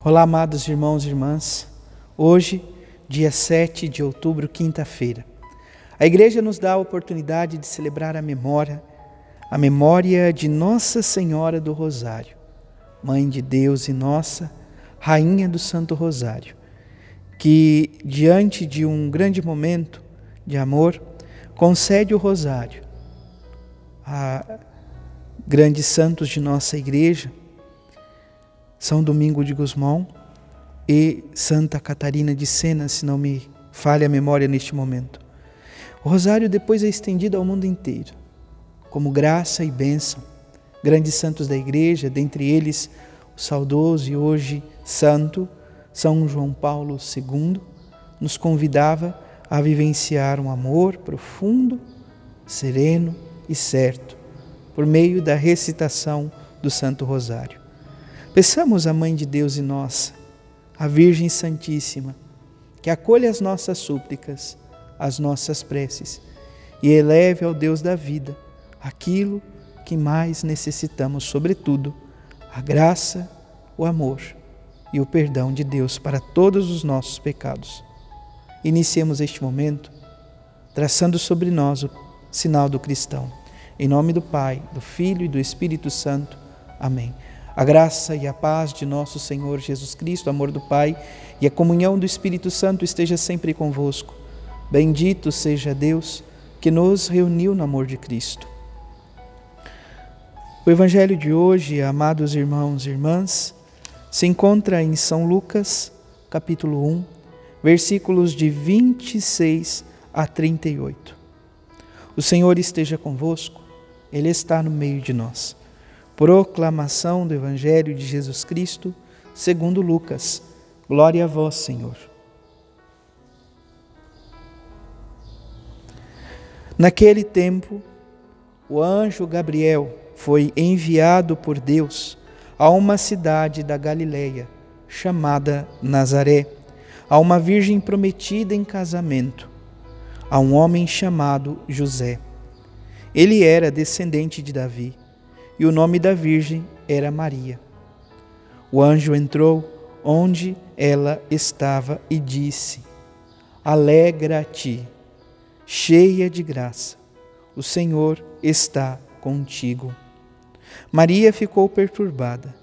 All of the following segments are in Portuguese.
Olá, amados irmãos e irmãs. Hoje, dia 7 de outubro, quinta-feira, a Igreja nos dá a oportunidade de celebrar a memória de Nossa Senhora do Rosário, Mãe de Deus e nossa Rainha do Santo Rosário, que, diante de um grande momento de amor, concede o rosário a grandes santos de nossa Igreja, São Domingo de Gusmão e Santa Catarina de Sena, se não me falha a memória neste momento. O rosário depois é estendido ao mundo inteiro, como graça e bênção. Grandes santos da Igreja, dentre eles o saudoso e hoje santo São João Paulo II, nos convidava a vivenciar um amor profundo, sereno e certo, por meio da recitação do Santo Rosário. Peçamos à Mãe de Deus e nossa, a Virgem Santíssima, que acolha as nossas súplicas, as nossas preces e eleve ao Deus da vida aquilo que mais necessitamos, sobretudo, a graça, o amor e o perdão de Deus para todos os nossos pecados. Iniciemos este momento traçando sobre nós o sinal do cristão. Em nome do Pai, do Filho e do Espírito Santo. Amém. A graça e a paz de nosso Senhor Jesus Cristo, o amor do Pai e a comunhão do Espírito Santo esteja sempre convosco. Bendito seja Deus que nos reuniu no amor de Cristo. O Evangelho de hoje, amados irmãos e irmãs, se encontra em São Lucas, capítulo 1, versículos de 26 a 38. O Senhor esteja convosco, Ele está no meio de nós. Proclamação do Evangelho de Jesus Cristo, segundo Lucas. Glória a vós, Senhor. Naquele tempo, o anjo Gabriel foi enviado por Deus a uma cidade da Galileia, chamada Nazaré, a uma virgem prometida em casamento, a um homem chamado José. Ele era descendente de Davi, e o nome da virgem era Maria. O anjo entrou onde ela estava e disse: Alegra-te, cheia de graça, o Senhor está contigo. Maria ficou perturbada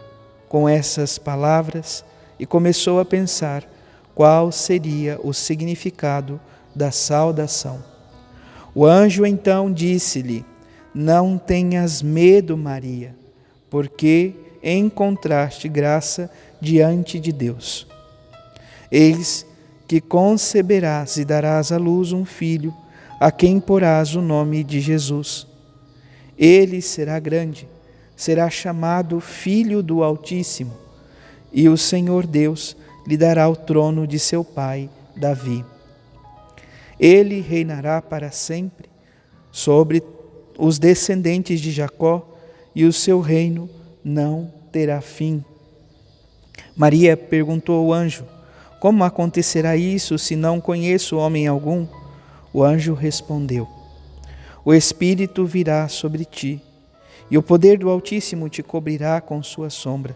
com essas palavras e começou a pensar qual seria o significado da saudação. O anjo então disse-lhe: Não tenhas medo, Maria, porque encontraste graça diante de Deus. Eis que conceberás e darás à luz um filho, a quem porás o nome de Jesus. Ele será grande, será chamado Filho do Altíssimo, e o Senhor Deus lhe dará o trono de seu pai Davi. Ele reinará para sempre sobre os descendentes de Jacó, e o seu reino não terá fim. Maria perguntou ao anjo: Como acontecerá isso, se não conheço homem algum? O anjo respondeu: O Espírito virá sobre ti, e o poder do Altíssimo te cobrirá com sua sombra.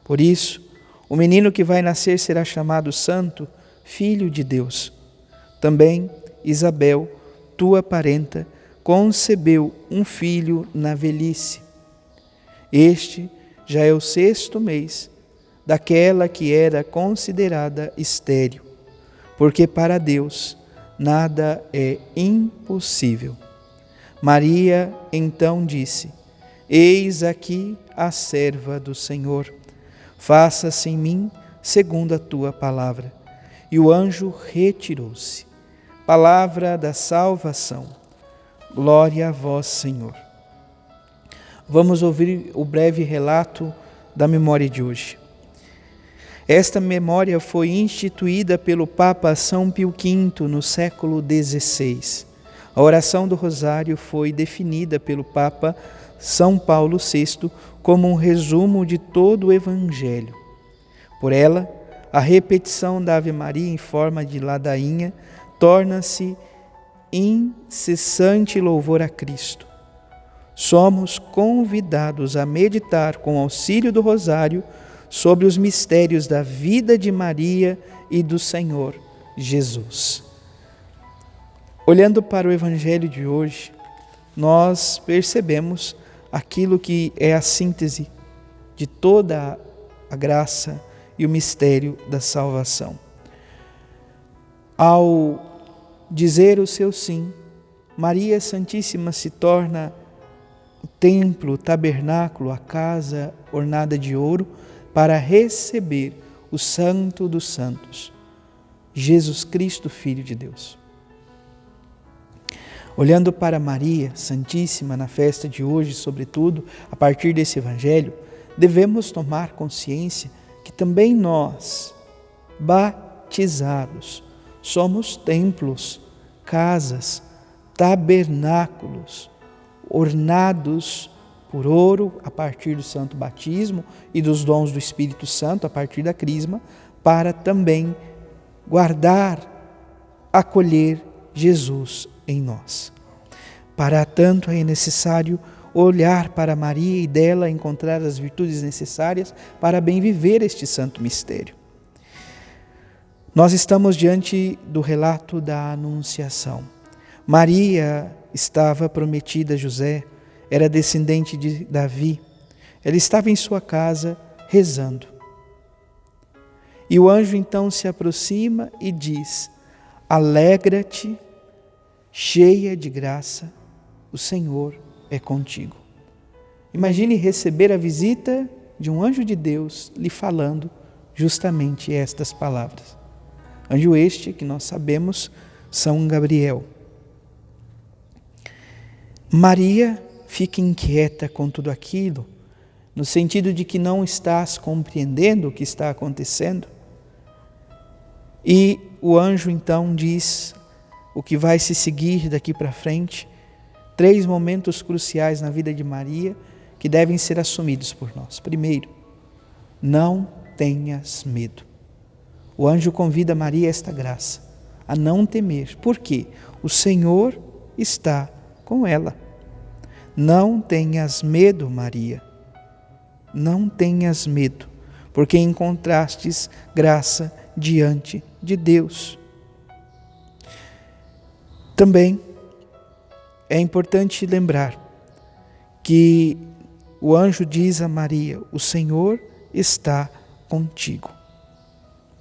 Por isso, o menino que vai nascer será chamado Santo, Filho de Deus. Também Isabel, tua parenta, concebeu um filho na velhice. Este já é o 6º mês daquela que era considerada estéril, porque para Deus nada é impossível. Maria então disse: Eis aqui a serva do Senhor, faça-se em mim segundo a tua palavra. E o anjo retirou-se. Palavra da salvação. Glória a vós, Senhor. Vamos ouvir o breve relato da memória de hoje. Esta memória foi instituída pelo Papa São Pio V no século XVI. A oração do Rosário foi definida pelo Papa São Paulo VI como um resumo de todo o Evangelho. Por ela, a repetição da Ave Maria em forma de ladainha torna-se incessante louvor a Cristo. Somos convidados a meditar com auxílio do Rosário sobre os mistérios da vida de Maria e do Senhor Jesus. Olhando para o Evangelho de hoje, nós percebemos aquilo que é a síntese de toda a graça e o mistério da salvação. Ao dizer o seu sim, Maria Santíssima se torna o templo, o tabernáculo, a casa ornada de ouro para receber o Santo dos Santos, Jesus Cristo, Filho de Deus. Olhando para Maria Santíssima na festa de hoje, sobretudo, a partir desse Evangelho, devemos tomar consciência que também nós, batizados, somos templos, casas, tabernáculos, ornados por ouro a partir do santo batismo e dos dons do Espírito Santo a partir da crisma, para também guardar, acolher Jesus em nós. Para tanto é necessário olhar para Maria e dela encontrar as virtudes necessárias para bem viver este santo mistério. Nós estamos diante do relato da Anunciação. Maria estava prometida a José, era descendente de Davi. Ela estava em sua casa rezando. E o anjo então se aproxima e diz: alegra-te, cheia de graça, o Senhor é contigo. Imagine receber a visita de um anjo de Deus lhe falando justamente estas palavras. Anjo este que nós sabemos São Gabriel. Maria fica inquieta com tudo aquilo, no sentido de que não estás compreendendo o que está acontecendo. E o anjo então diz o que vai se seguir daqui para frente, 3 momentos cruciais na vida de Maria que devem ser assumidos por nós. Primeiro, não tenhas medo. O anjo convida Maria a esta graça, a não temer. Por quê? O Senhor está com ela. Não tenhas medo, Maria. Não tenhas medo, porque encontrastes graça diante de Deus. Também é importante lembrar que o anjo diz a Maria: o Senhor está contigo.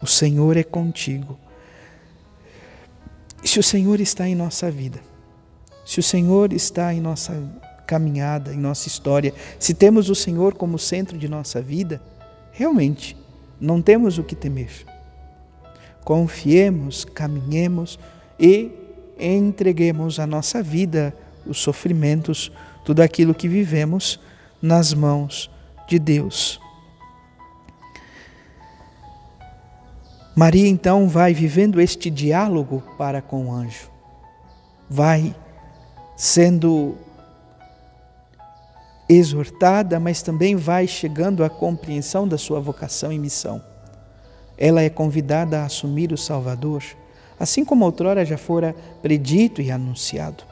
O Senhor é contigo. Se o Senhor está em nossa vida, se o Senhor está em nossa caminhada, em nossa história, se temos o Senhor como centro de nossa vida, realmente não temos o que temer. Confiemos, caminhemos e entreguemos a nossa vida, os sofrimentos, tudo aquilo que vivemos nas mãos de Deus. Maria então vai vivendo este diálogo para com o anjo, vai sendo exortada, mas também vai chegando à compreensão da sua vocação e missão. Ela é convidada a assumir o Salvador, assim como outrora já fora predito e anunciado.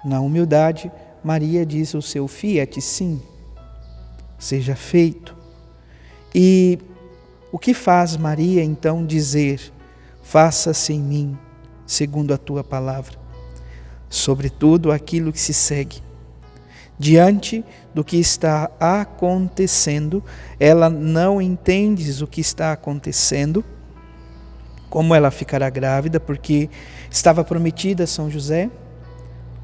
Na humildade, Maria diz ao seu fiat sim, seja feito. E o que faz Maria então dizer: faça-se em mim, segundo a tua palavra? Sobretudo aquilo que se segue. Diante do que está acontecendo, ela não entende o que está acontecendo, como ela ficará grávida, porque estava prometida a São José.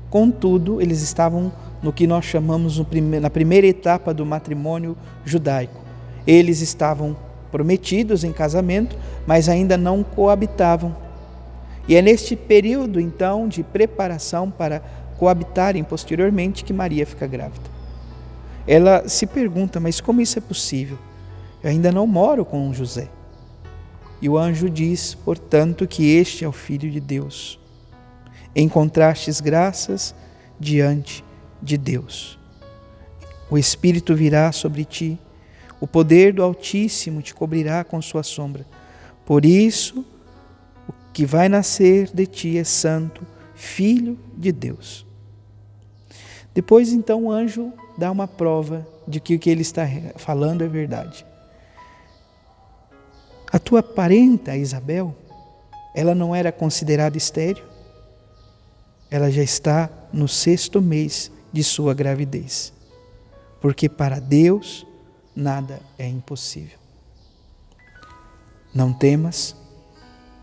Contudo, eles estavam no que nós chamamos na primeira etapa do matrimônio judaico. Eles estavam prometidos em casamento, mas ainda não coabitavam. E é neste período, então, de preparação para coabitarem posteriormente que Maria fica grávida. Ela se pergunta: mas como isso é possível? Eu ainda não moro com José. E o anjo diz, portanto, que este é o Filho de Deus. Encontrastes graças diante de Deus. O Espírito virá sobre ti, o poder do Altíssimo te cobrirá com sua sombra. Por isso, o que vai nascer de ti é santo, Filho de Deus. Depois, então, o anjo dá uma prova de que o que ele está falando é verdade. A tua parenta Isabel, ela não era considerada estéril? Ela já está no 6º mês de sua gravidez. Porque para Deus nada é impossível. Não temas,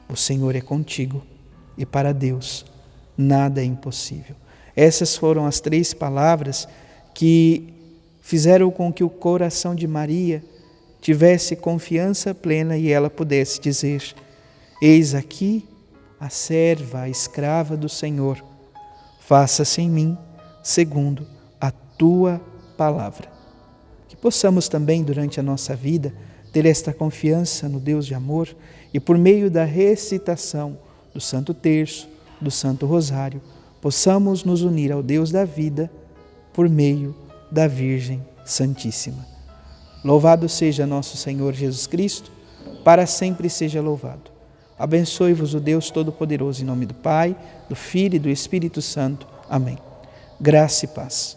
o Senhor é contigo e para Deus nada é impossível. Essas foram as 3 palavras que fizeram com que o coração de Maria tivesse confiança plena e ela pudesse dizer: eis aqui a serva, a escrava do Senhor, faça-se em mim segundo a tua palavra. Que possamos também durante a nossa vida ter esta confiança no Deus de amor e por meio da recitação do Santo Terço, do Santo Rosário, possamos nos unir ao Deus da vida por meio da Virgem Santíssima. Louvado seja nosso Senhor Jesus Cristo, para sempre seja louvado. Abençoe-vos o Deus Todo-Poderoso, em nome do Pai, do Filho e do Espírito Santo. Amém. Graça e paz.